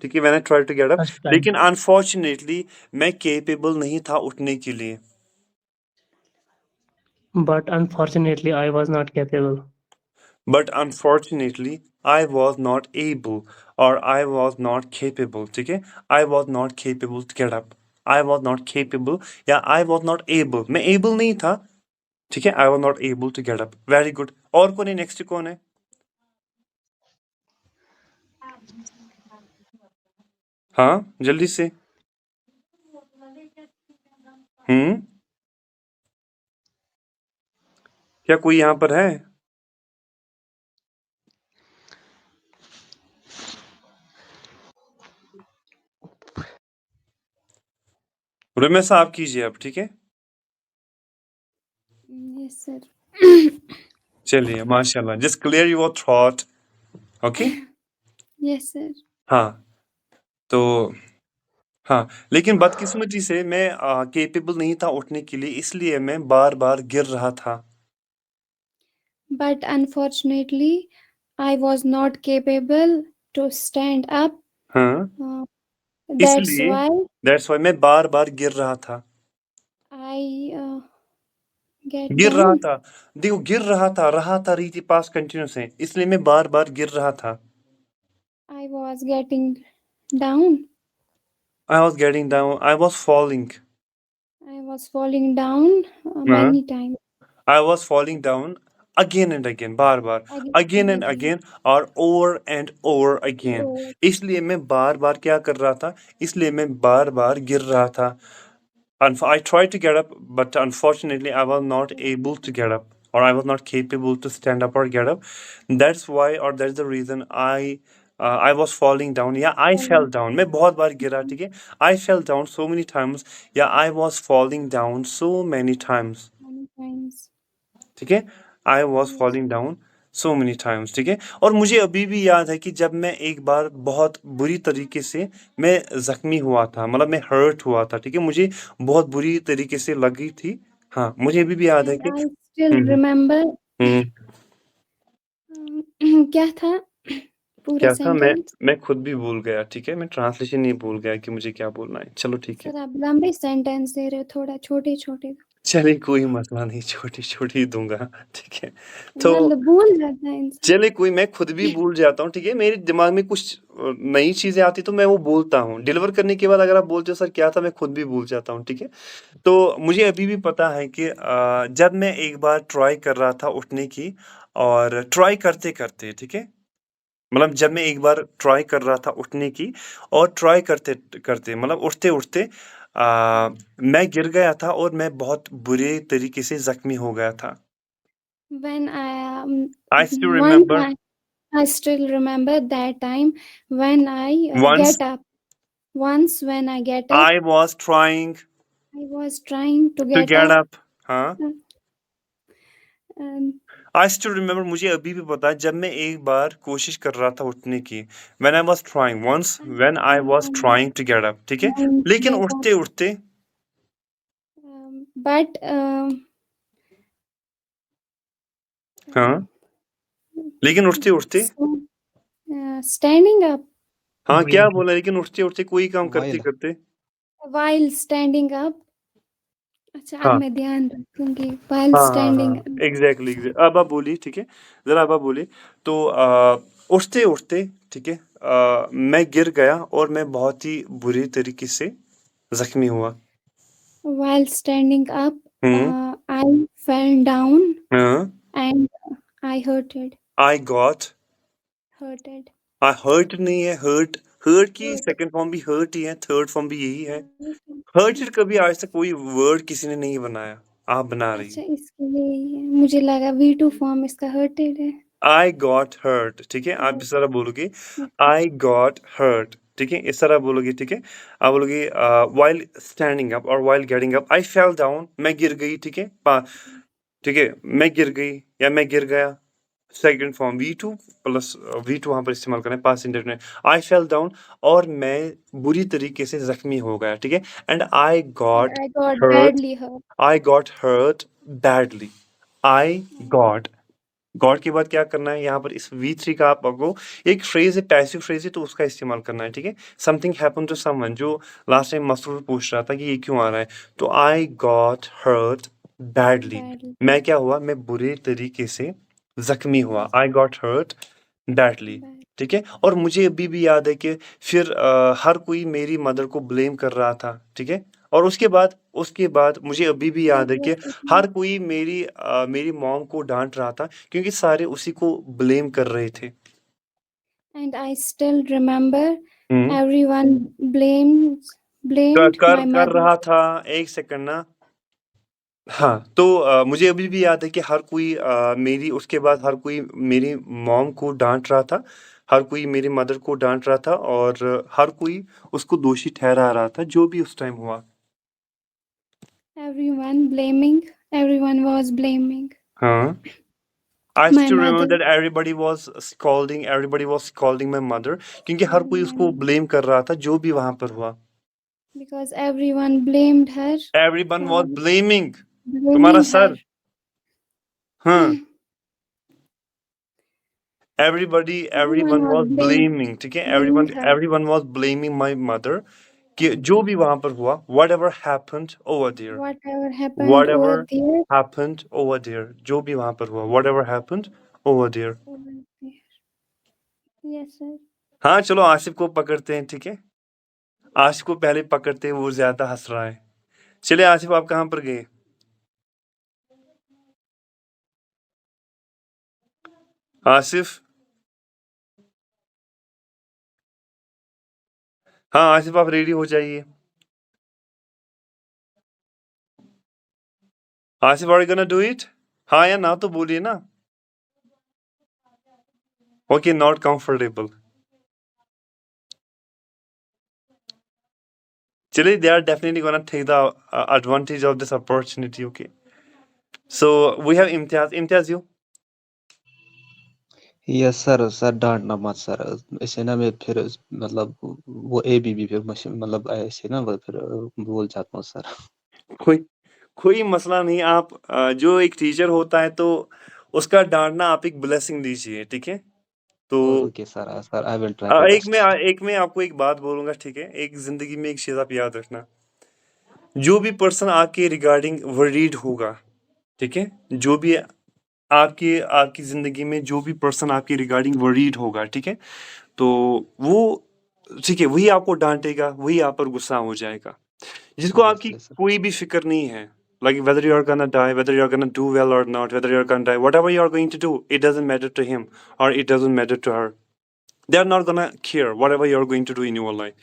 ठीक है, when I tried to get up, First time. लेकिन unfortunately मैं capable नहीं था उठने के लिए। But unfortunately, I was not capable. But unfortunately I was not able, or I was not capable, ठीक है। I was not capable to get up, I was not capable या I was not able, मैं able नहीं था, ठीक है। I was not able to get up, very good। और कौन है, नेक्स्ट कौन है? हाँ जल्दी से। क्या कोई यहाँ पर है? रमेश आप कीजिए अब, ठीक है। Yes, sir. चलिए माशाल्लाह, just clear your thought, okay. Yes, sir. हाँ तो हाँ, लेकिन बदकिस्मती से मैं केपेबल नहीं था उठने के लिए, इसलिए मैं बार बार गिर रहा था। But unfortunately, I was not capable to stand up. हाँ, That's इसलिए why दैट्स वाई मैं बार बार गिर रहा था। I get गिर रहा down. था, देखो गिर रहा था रही थी पास्ट कंटिन्यूस है, इसलिए मैं बार बार गिर रहा था। I was getting down. I was getting down, I was falling, I was falling down many times. I was falling down, again and again, bar bar, again and again और over and over again. इसलिए मैं बार बार क्या कर रहा था, इसलिए मैं बार बार गिर रहा था। I tried to get up, but unfortunately, I was not able to get up, or I was not capable to stand up or get up. That's why, or that's the reason I was falling down. Yeah, I fell down. मैं बहुत बार गिरा, ठीक है? I fell down so many times. Yeah, I was falling down so many times. Many times. ठीक है? I was falling down so many times, ठीक है? और मुझे अभी भी याद है कि जब मैं एक बार बहुत बुरी तरीके से मैं जख्मी हुआ था, मतलब मैं हर्ट हुआ था, ठीक है? मुझे बहुत बुरी तरीके से लगी थी। हाँ, मुझे अभी भी याद है And कि I still हम्म, remember हम्म, क्या था पूरा क्या था? सेंटेंस? मैं खुद भी भूल गया, ठीक है? मैं ट्रांसलेशन ही भूल गया कि मुझे क्या बोलना है। चलो ठीक है, सर आप लंबे सेंटेंस दे रहे हो, थोड़ा छोटे छोटे। चलिए कोई मसला नहीं, छोटी छोटी दूंगा, ठीक है? तो मतलब भूल जाता है इंसान। चले कोई, मैं खुद भी भूल जाता हूँ, ठीक है? मेरे दिमाग में कुछ नई चीजें आती तो मैं वो बोलता हूँ। डिलीवर करने के बाद अगर आप बोलते हो सर क्या था, मैं खुद भी भूल जाता हूँ, ठीक है? तो मुझे अभी भी पता है कि जब मैं एक बार ट्राई कर रहा था उठने की, और ट्राई करते करते, ठीक है, मतलब जब मैं एक बार ट्राई कर रहा था उठने की, और ट्राई करते करते मतलब उठते उठते मैं गिर गया था और मैं बहुत बुरे तरीके से जख्मी हो गया था। When I still once remember I still remember that time when I once get up. Once when I get up, I was trying I was trying to to get get up. up. हाँ, And I still remember, मुझे अभी भी पता है जब मैं एक बार कोशिश कर रहा था उठने की, when I was trying once when I was trying to get up, ठीक है, trying to लेकिन get up. उठते उठते But हाँ, लेकिन उठते उठते so, standing up, हाँ, क्या बोला, लेकिन उठते उठते कोई काम करते While करते while standing up. अच्छा अब हाँ मैं ध्यान रखूंगी while हाँ हाँ standing हाँ, up. एग्जैक्टली अब आप बोलिए, ठीक है, जरा अब आप बोलिए। तो उठते उठते, ठीक है, मैं गिर गया और मैं बहुत ही बुरी तरीके से जख्मी हुआ। While standing up, I fell down हाँ, and I hurted. I got Hurted. Hurt नहीं है, हर्ट, हर्ट की Hurt. सेकंड फॉर्म भी हर्ट ही है, थर्ड फॉर्म भी यही है। हर्टेड कभी आज तक कोई वर्ड किसी ने नहीं बनाया, आप बना रही अच्छा हैं। इसके लिए ही है, मुझे लगा V2 फॉर्म इसका hurted है। आई गॉट हर्ट, ठीक है, आप इस तरह बोलोगे, आई गॉट हर्ट, ठीक है, इस तरह बोलोगे, ठीक है। आप बोलोगे वाइल स्टैंडिंग अप और वाइल गेटिंग अप, आई फेल डाउन, मैं गिर गई, ठीक है, ठीक है, मैं गिर गई या मैं गिर गया, second form V2 plus V2 वहां पर इस्तेमाल करें पास्ट इंडेफिनिट। आई फेल डाउन और मैं बुरी तरीके से जख्मी हो गया, ठीक है, and I got I got hurt, badly hurt. I got hurt badly, I got, got के बाद क्या करना है, यहाँ पर इस V3 का आपको एक फ्रेज है, पैसिव फ्रेज है, तो उसका इस्तेमाल करना है, ठीक है। समथिंग हैपन टू समवन, जो लास्ट टाइम मसरूर पूछ रहा था कि ये क्यों आ रहा है, तो I got hurt badly, Badly. मैं क्या हुआ, मैं बुरे तरीके से जख्मी हुआ, I got hurt badly, Bad. ठीक है। और मुझे अभी भी याद है कि फिर हर कोई मेरी मदर को ब्लेम कर रहा था, ठीक है, और उसके बाद मुझे अभी भी याद है कि हर कोई मेरी मॉम को डांट रहा था क्योंकि सारे उसी को ब्लेम कर रहे थे। And I still remember hmm, everyone blamed कर my कर mother. रहा था, एक सेकंड ना, हाँ, तो मुझे अभी भी याद है कि हर कोई मेरी उसके बाद हर कोई मेरी मॉम को डांट रहा था, हर कोई मेरी मदर को डांट रहा था, और हर कोई उसको दोषी ठहरा रहा था जो भी उस टाइम हुआ। Everyone was blaming हाँ, I my still remember mother. that everybody was scolding my mother, क्योंकि हर कोई उसको Everyone, ब्लेम कर रहा था जो भी वहां पर हुआ। because everyone blamed her Everyone for was blaming, तुम्हारा blaming her. सर, हाँ, everyone Everyone was was blaming, ठीक है, blaming her. everyone was blaming my mother कि जो भी वहां पर हुआ, whatever happened over there, Whatever happened whatever over there, happened over there, जो भी वहां पर हुआ, whatever happened over there। over there. Yes, sir. हाँ, चलो आसिफ को पकड़ते हैं, ठीक है, आसिफ को पहले पकड़ते हैं, वो ज्यादा हंस रहा है। चलिए आसिफ, आप कहाँ पर गए? आसिफ, हाँ आसिफ आप रेडी हो जाइए। Asif are gonna do it? हाँ या ना तो बोलिए ना। Okay, not comfortable. चलिए, they are definitely gonna take the advantage of this opportunity. Okay, so we have Imtiaz. Imtiaz, you? Yes sir. Sir डांटना मत सर, ऐसे ना मैं फिर मतलब वो ABB फिर मतलब ऐसे ना वो फिर भूल जाता हूँ सर। कोई कोई मसला नहीं। आप जो एक टीचर होता है तो उसका डांटना आप एक ब्लेसिंग दीजिए, ठीक है? तो okay sir, sir I will try my best. एक मैं आपको एक बात बोलूंगा, ठीक है? एक जिंदगी में एक चीज आप याद रखना, जो भी पर्सन आपके रिगार्डिंग वरीड होगा, ठीक है, जो भी आपकी आपकी जिंदगी में जो भी पर्सन आपकी रिगार्डिंग वरीड होगा, ठीक है, तो वो, ठीक है, वही आपको डांटेगा, वही आप पर गुस्सा हो जाएगा। जिसको यस आपकी यस सर। कोई भी फिक्र नहीं है, like whether you are gonna die, whether you are gonna do well or not, whether you are gonna die, whatever you are going to do, it doesn't matter to him or it doesn't matter to her. They are not gonna care whatever you are going to do in your life.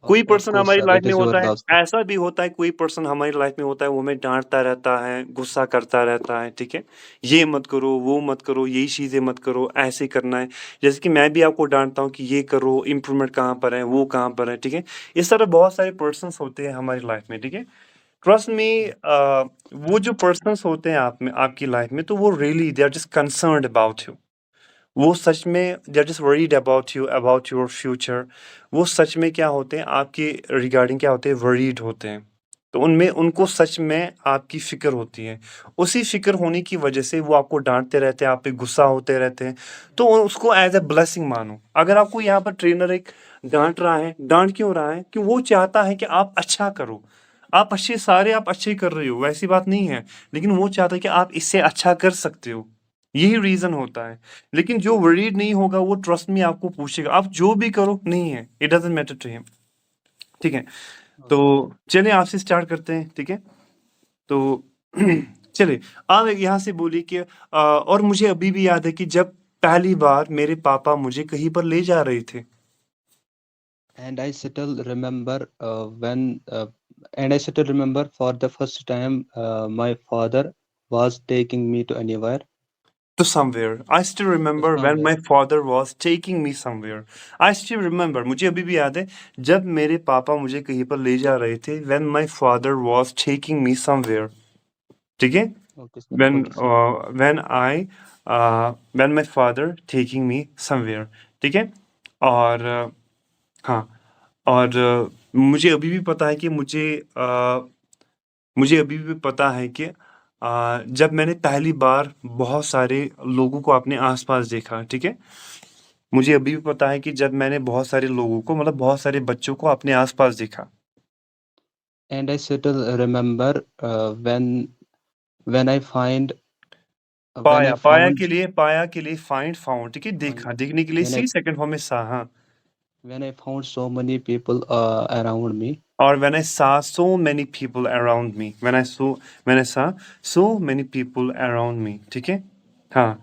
कोई of person course हमारी sir, life it में is your होता है, love sir. ऐसा भी होता है, कोई पर्सन हमारी लाइफ में होता है, वो हमें डांटता रहता है, गुस्सा करता रहता है, ठीक है, ये मत करो, वो मत करो, यही चीज़ें मत करो, ऐसे करना है। जैसे कि मैं भी आपको डांटता हूँ कि ये करो, इम्प्रूवमेंट कहाँ पर है, वो कहाँ पर है, ठीक है। इस तरह बहुत सारे पर्सन्स होते हैं हमारी लाइफ में, ठीक है। ट्रस्ट मी, वो जो पर्सन्स होते हैं आप में, आपकी लाइफ में, तो वो really they are just concerned about you. वो सच में they are just worried about you, about your future. वो सच में क्या होते हैं, आपके रिगार्डिंग क्या होते हैं, वरीड होते हैं। तो उनमें उनको सच में आपकी फ़िक्र होती है। उसी फ़िक्र होने की वजह से वो आपको डाँटते रहते हैं, आप पे गुस्सा होते रहते हैं। तो उसको एज़ अ ब्लेसिंग मानो। अगर आपको यहाँ पर ट्रेनर एक डाँट रहा है, डाँट क्यों रहा है? कि वो चाहता है कि आप अच्छा करो। आप अच्छे, सारे आप अच्छे कर रहे हो, वैसी बात नहीं है। लेकिन वो चाहता है कि आप इससे अच्छा कर सकते हो। यही रीज़न होता है। लेकिन जो वरीड नहीं होगा वो ट्रस्ट में आपको पूछेगा, आप जो भी करो नहीं है, it doesn't matter to him, ठीक है? तो चलिए आपसे स्टार्ट करते हैं, ठीक है? तो चलिए आप यहाँ से बोलिए कि और मुझे अभी भी याद है कि जब पहली बार मेरे पापा मुझे कहीं पर ले जा रहे थे। And I still remember and I still remember for the first time my father was taking me to anywhere. To somewhere. I still remember when my Somewhere. father was taking me somewhere. I still remember, मुझे अभी भी याद है जब मेरे पापा मुझे कहीं पर ले जा रहे थे, when my father was taking me somewhere. ठीक है? Okay sir. when Okay sir. when my father taking me somewhere, ठीक है। और हाँ, और मुझे अभी भी पता है कि मुझे अभी भी पता है कि जब मैंने पहली बार बहुत सारे लोगों को अपने आसपास देखा, ठीक है, मुझे अभी भी पता है कि जब मैंने बहुत सारे लोगों को, मतलब बहुत सारे बच्चों को अपने आसपास देखा। And I still remember when I find when I found पाया के लिए फाइंड फाउंड, ठीक है, देखा, find देखने के लिए when I see, second form में सा, हाँ। when I found so many people around me. और when I saw so many people around me, when I saw so many people around me, ठीक है, हाँ।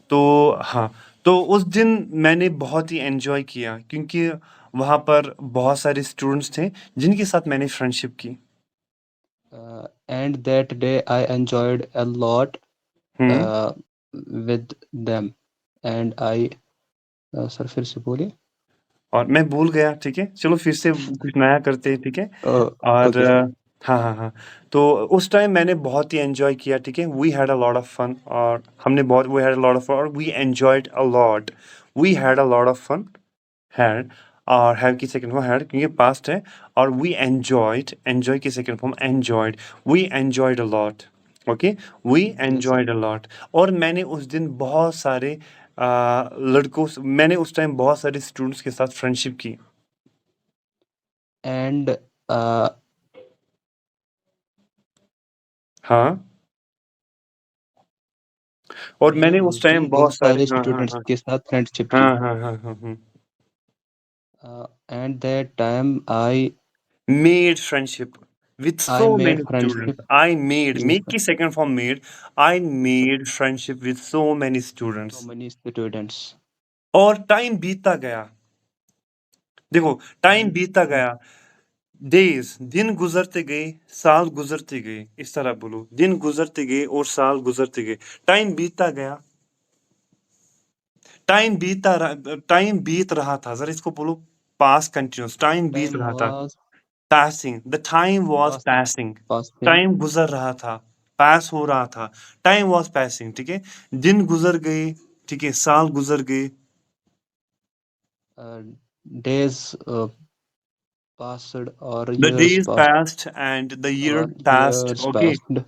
तो हाँ, तो उस दिन मैंने बहुत ही एंजॉय किया क्योंकि वहाँ पर बहुत सारे स्टूडेंट्स थे जिनके साथ मैंने फ्रेंडशिप की। And that day I enjoyed a lot hmm with them. And I sir फिर से बोलिए। और मैं भूल गया, ठीक है, चलो फिर से कुछ नया करते हैं, ठीक है। और ओके सर। हाँ हाँ हाँ, तो उस टाइम मैंने बहुत ही एंजॉय किया, ठीक है। We had a lot of fun, और हमने बहुत, we had a lot of fun, और we enjoyed a lot, we had a lot of fun, had, और हैव की सेकंड फॉर्म हैड क्योंकि पास्ट है, और वी एंजॉयड, एंजॉय की second form enjoyed, we enjoyed a lot, okay, we yes sir. Enjoyed a lot. और मैंने उस दिन बहुत सारे मैंने उस टाइम बहुत सारे स्टूडेंट्स के साथ फ्रेंडशिप की। एंड हाँ, और मैंने उस मुझे टाइम उन बहुत सारे, सारे हाँ हाँ स्टूडेंट्स हाँ के साथ फ्रेंडशिप की। हाँ हाँ हाँ हाँ हाँ, and that time I made friendship, with I so made many friendship. students. I made, Yes, make sir. की second form made. I made friendship with so many So students. many students. और time बीतता गया, देखो time And बीतता गया, days, दिन गुजरते गए, साल गुजरते गए, इस तरह बोलो, दिन गुजरते गए और साल गुजरते गए, टाइम बीतता गया, टाइम बीत रहा था, जरा इसको बोलो पास्ट कंटिन्यूस, टाइम बीत time रहा था, was passing, the time was passed, passing, passing. Time गुजर रहा था, पास हो रहा था, टाइम was passing, ठीक है, दिन गुजर गए, ठीक है, साल गुजर गए, Days passed or the years days passed passed and the years or passed, years okay, passed.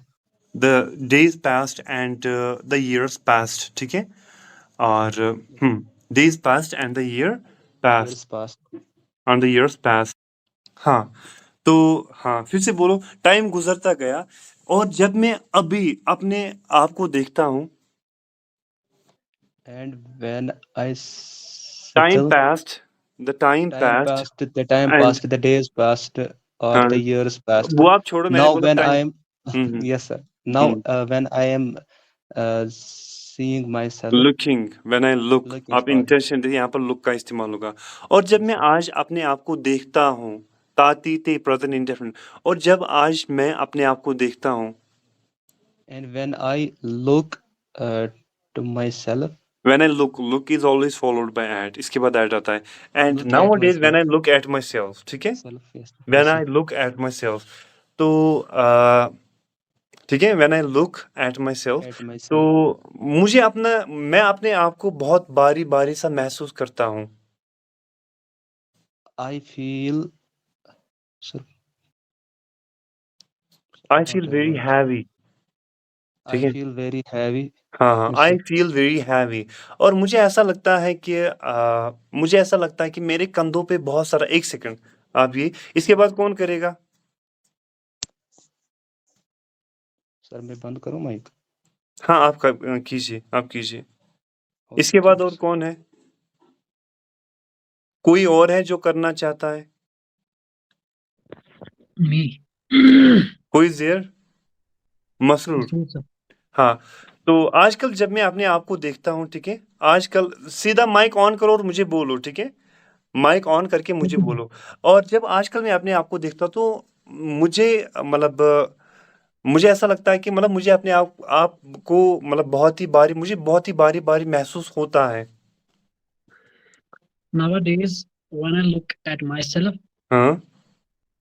the days passed and the years passed, ठीक है, और days passed and the year passed Years passed. and the years passed, हाँ, तो हाँ फिर से बोलो, time गुजरता गया और जब मैं अभी अपने आप को देखता हूँ, And when I time settle, passed, the time time passed passed, the time and passed, the days passed, or हाँ, the years passed. वो आप छोड़ो, मैंने Now बोला when I time, am yes, sir. Now when I am seeing myself, looking, when I look, looking, आप sorry, intention देखिए, यहाँ पर लुक का इस्तेमाल होगा, और जब yes, मैं sir. आज अपने आप को देखता हूँ, ताती ते प्रेजेंट इंडेफिनिट, और जब आज मैं अपने आप को देखता हूँ, And when I look to myself, when I look is always followed by at, इसके बाद at आता है, and look at nowadays when myself, I look at myself, ठीक है, self, yes, when yes, I sir. look at myself, तो ठीक है, when I look at myself, At तो myself, मुझे अपना, मैं अपने आप को बहुत बारी बारी सा महसूस करता हूँ, I feel, sir, I not feel the very word. heavy, I ठीक है, feel very heavy. हाँ हाँ, Yes, आई sir. फील वेरी हैवी, और मुझे ऐसा लगता है कि मुझे ऐसा लगता है कि मेरे कंधों पे बहुत सारा, एक सेकंड, आप ये, इसके बाद कौन करेगा, सर मैं बंद करूं माइक? हाँ आप कीजिए, आप कीजिए, ओके, इसके बाद ठीक और है। कौन है, कोई और है जो करना चाहता है, Me. कोई देर, मसरूर, Yes, sir. हाँ, तो आजकल जब मैं अपने आप को देखता हूँ, ठीक है, आजकल सीधा माइक ऑन करो और मुझे बोलो, ठीक है, माइक ऑन करके मुझे बोलो, और जब आजकल मैं अपने आप को देखता हूँ तो मुझे मतलब मुझे ऐसा लगता है कि मतलब मुझे अपने आप को मतलब मुझे बहुत ही बारी बारी महसूस होता है, Nowadays, when I look at myself, हाँ,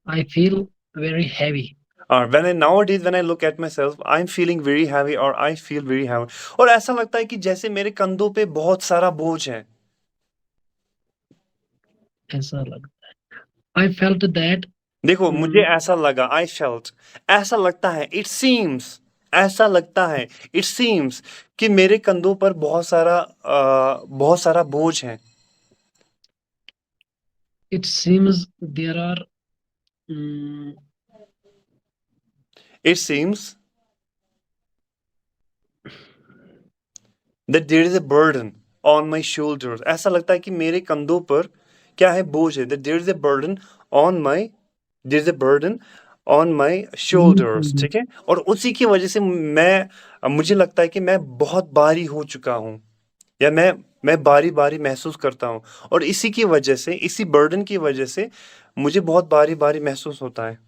I feel very heavy. और when I look at myself, I'm feeling very heavy or I feel very heavy, और ऐसा लगता है कि जैसे मेरे कंधों पे बहुत सारा बोझ है, ऐसा लगता है. I felt that देखो मुझे ऐसा लगा, I felt, ऐसा लगता है, it seems, ऐसा लगता है, it seems कि मेरे कंधों पर बहुत सारा बोझ है, it seems there are it seems that there is a burden on my shoulders, ऐसा लगता है कि मेरे कंधों पर क्या है, बोझ है, that there is a burden on my, there is a burden on my shoulders, ठीक है, और उसी की वजह से मुझे लगता है कि मैं बहुत भारी हो चुका हूँ, या मैं बारी बारी महसूस करता हूँ, और इसी की वजह से, इसी बर्डन की वजह से मुझे बहुत बारी बारी महसूस होता है,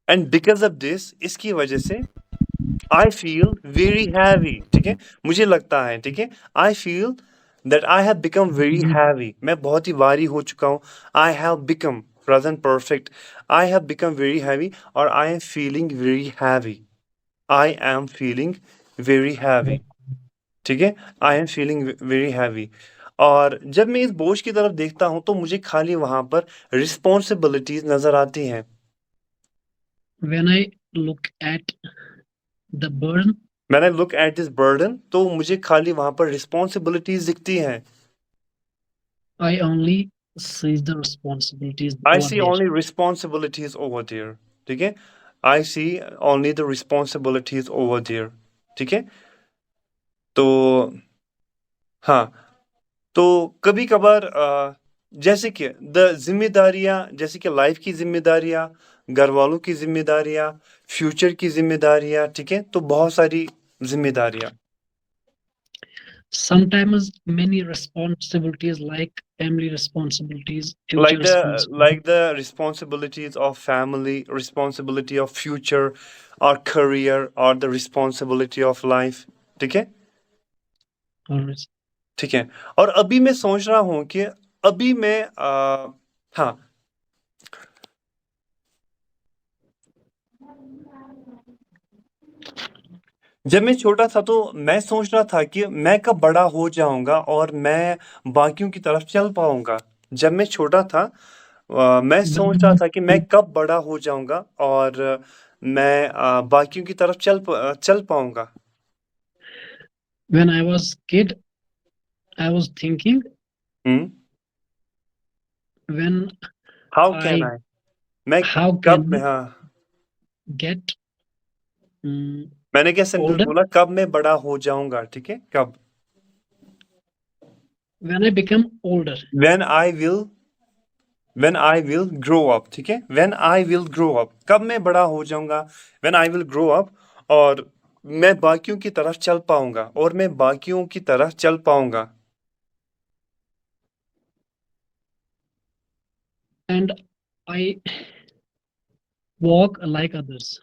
एंड बिकॉज ऑफ दिस, इसकी वजह से आई फील वेरी हैवी, ठीक है, मुझे लगता है, ठीक है, I feel that I have become very heavy, मैं बहुत ही भारी हो चुका हूँ, I have become present perfect, I have become very heavy, और I am feeling very heavy, I am feeling very heavy, ठीक है, I am feeling very heavy, और जब मैं इस बोझ की तरफ देखता हूं तो मुझे खाली वहां पर रिस्पॉन्सिबिलिटीज नजर आती हैं, when I look at the burden, मैंने लुक एट दिस बर्डन, तो मुझे खाली वहां पर रिस्पॉन्सिबिलिटीज दिखती हैं, I only see the responsibilities I over see there. Only responsibilities over there, ठीक है, I see only the responsibilities over there, ठीक है, तो हाँ, तो कभी कभार जैसे कि द जिम्मेदारियां, जैसे कि लाइफ की जिम्मेदारियां, घर वालों की जिम्मेदारियां, फ्यूचर की जिम्मेदारियां, ठीक है, तो बहुत सारी जिम्मेदारियां। Sometimes many responsibilities like family responsibilities, future like the responsibilities. like the responsibilities of family, responsibility of future or career, or the responsibility of life, ठीक है, Alright. ठीक है। और अभी मैं सोच रहा हूँ कि अभी मैं हाँ, जब मैं छोटा था तो मैं सोच रहा था कि मैं कब बड़ा हो जाऊंगा और मैं बाकियों की तरफ चल पाऊंगा। जब मैं छोटा था मैं सोच रहा था कि मैं कब बड़ा हो जाऊंगा और मैं बाकियों की तरफ चल पाऊंगा। When I was kid, I was thinking hmm, when how can I आई, मैं how कब can I हाँ, get मैंने क्या सेंटेंस older बोला, कब मैं बड़ा हो जाऊंगा, ठीक है, कब, when I become older. when I will grow up, ठीक है, when I will grow up, कब मैं बड़ा हो जाऊंगा, when I will grow up, और मैं बाकियों की तरफ चल पाऊंगा, और मैं बाकियों की तरफ चल पाऊंगा। And I walk like others.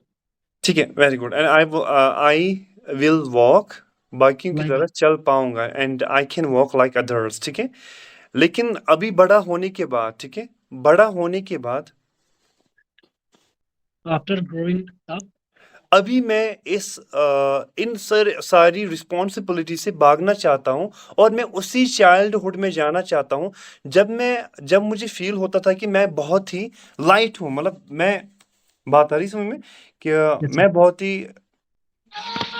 ठीक है, very good. And I will walk, बाकियों की Like तरह चल पाऊंगा, and I can walk like others, ठीक है। लेकिन अभी बड़ा होने के बाद, ठीक है, बड़ा होने के बाद after growing up, अभी मैं इन सारी रिस्पॉन्सिबिलिटी से भागना चाहता हूँ, और मैं उसी चाइल्डहुड में जाना चाहता हूँ जब मुझे फील होता था कि मैं बहुत ही लाइट हूँ, मतलब मैं, बात आ रही समझ में कि मैं बहुत ही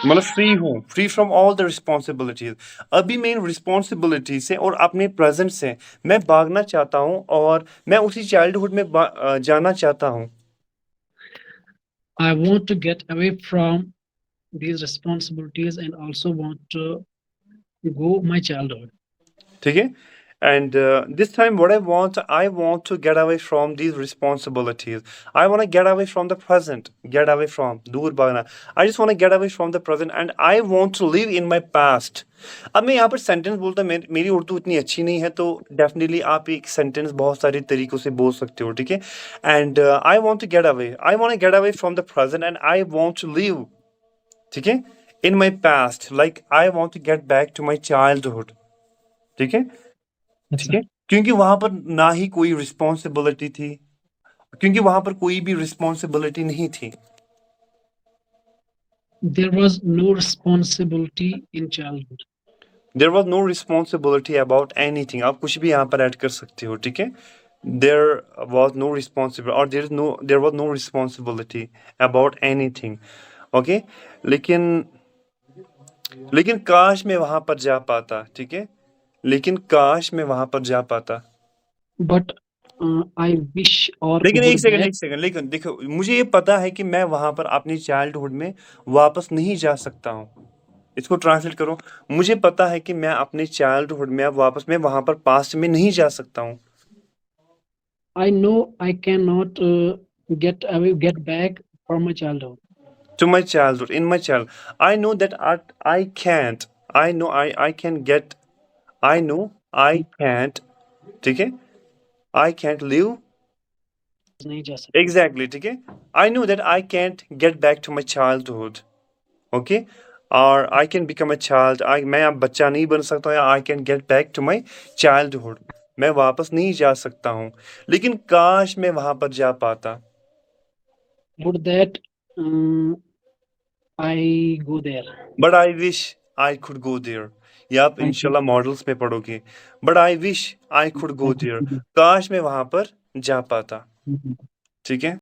मतलब फ्री हूँ, free from all the responsibilities. अभी मैं इन रिस्पॉन्सिबिलिटी से और अपने प्रेजेंट से मैं भागना चाहता हूँ, और मैं उसी चाइल्डहुड में जाना चाहता हूँ। I want to get away from these responsibilities and also want to go my childhood. ठीक है, and this time what I want to get away from these responsibilities. I want to get away from the present, get away from, दूर भागना, I just want to get away from the present and I want to live in my past. अब मैं यहाँ पर sentence बोलता, मेरी उर्दू इतनी अच्छी नहीं है, तो डेफिनेटली आप एक सेंटेंस बहुत सारे तरीकों से बोल सकते हो, ठीक है। And I want to get away, I want to get away from the present and I want to live, ठीक है, in my past, like I want to get back to my childhood, ठीक है, ठीक है, क्योंकि वहां पर ना ही कोई रिस्पॉन्सिबिलिटी थी, क्योंकि वहां पर कोई भी रिस्पॉन्सिबिलिटी नहीं थी। There was no responsibility in childhood. There was no responsibility about anything. आप कुछ भी यहाँ पर ऐड कर सकते हो, ठीक है। There was no responsibility, or there was no responsibility about anything. Okay? लेकिन काश मैं वहां पर जा पाता, ठीक है, लेकिन काश मैं वहां पर जा पाता। But I wish or लेकिन would एक सेकंड that लेकिन देखो, मुझे ये पता है कि मैं वहां पर अपनी चाइल्डहुड में वापस नहीं जा सकता हूँ। इसको ट्रांसलेट करो, मुझे पता है कि मैं अपने चाइल्डहुड में अब वापस, मैं वहां पर पास्ट में नहीं जा सकता हूँ। I know I cannot get back from my childhood. To my childhood, in my child, I know that I can't, I know I can get, I know I can't, ठीक है, I can't live, नहीं जा सकता. exactly, ठीक है, I know that I can't get back to my childhood, okay, or I can become a child, मैं अब बच्चा नहीं बन सकता, या I can get back to my childhood, मैं वापस नहीं जा सकता हूँ, लेकिन काश मैं वहां पर जा पाता। Would that I go there. But I wish I could go there. ये आप इंशाल्लाह मॉडल्स में पढ़ोगे। But I wish I could go there. काश मैं वहां पर जा पाता, ठीक है।